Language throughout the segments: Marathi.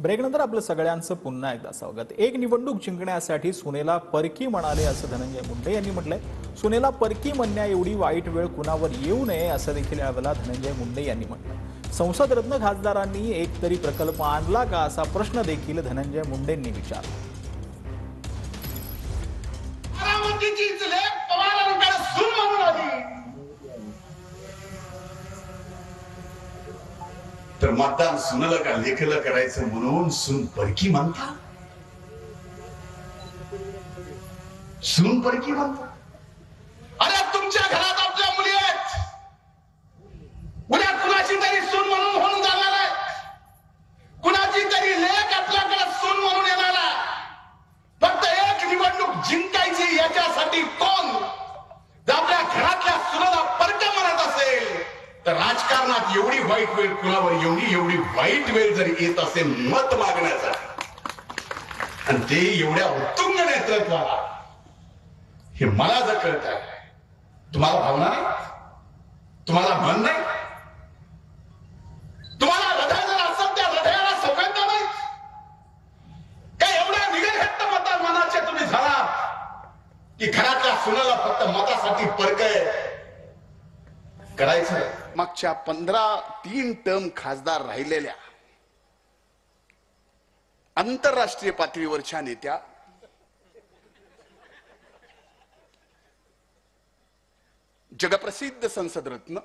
ब्रेकनंतर आपलं सगळ्यांचं पुन्हा एकदा स्वागत। एक निवडणूक जिंकण्यासाठी सुनेला परकी म्हणाले असं धनंजय मुंडे यांनी म्हटलंय। सुनेला परकी म्हणण्या एवढी वाईट वेळ कुणावर येऊ नये असं देखील यावेळेला धनंजय मुंडे यांनी म्हटलं। संसद रत्न खासदारांनी एक तरी प्रकल्प आणला का असा प्रश्न देखील धनंजय मुंडेंनी विचारला। तर मतदान सुनलं का लेखलं करायचं म्हणून सून परकी म्हणता, सून परकी म्हणता। अरे तुमच्या घरात आपल्या मुली आहेत, उद्या कुणाची तरी सून म्हणून होऊन जाणार आहे, कुणाची तरी लेक आपल्याकडे सून म्हणून येणार आहे। फक्त एक निवडणूक जिंकायची याच्यासाठी कोण जर आपल्या घरातल्या सुनेला परक म्हणत असेल तर राजकारणात एवढी वाईट वेळ कुणावर एवढी वाईट वेळ जर येत असेल मत मागण्यासाठी आणि ते एवढ्या उत्तुंग नेतृत्वाला, हे मला जर कळत आहे, तुम्हाला भावना नाही, तुम्हाला मन नाही, तुम्हाला हृदय जर असेल त्या हृदयाला सौगंध नाही काय? एवढ्या निगडघट्ट मनाचे तुम्ही झाला की घरातल्या सुनाला फक्त मतासाठी परक करायचं। मागच्या 3 टर्म खासदार राहिलेल्या आंतरराष्ट्रीय पातळीवरच्या नेत्या जगप्रसिद्ध संसद रत्न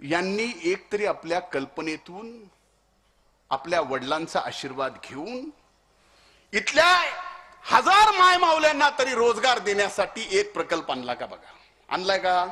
यांनी एकतरी आपल्या कल्पनेतून आपल्या वडिलांचा आशीर्वाद घेऊन इथल्या 1000 माय माऊल्यांना तरी रोजगार देण्यासाठी एक प्रकल्प आणला का? बघा, आणलाय का?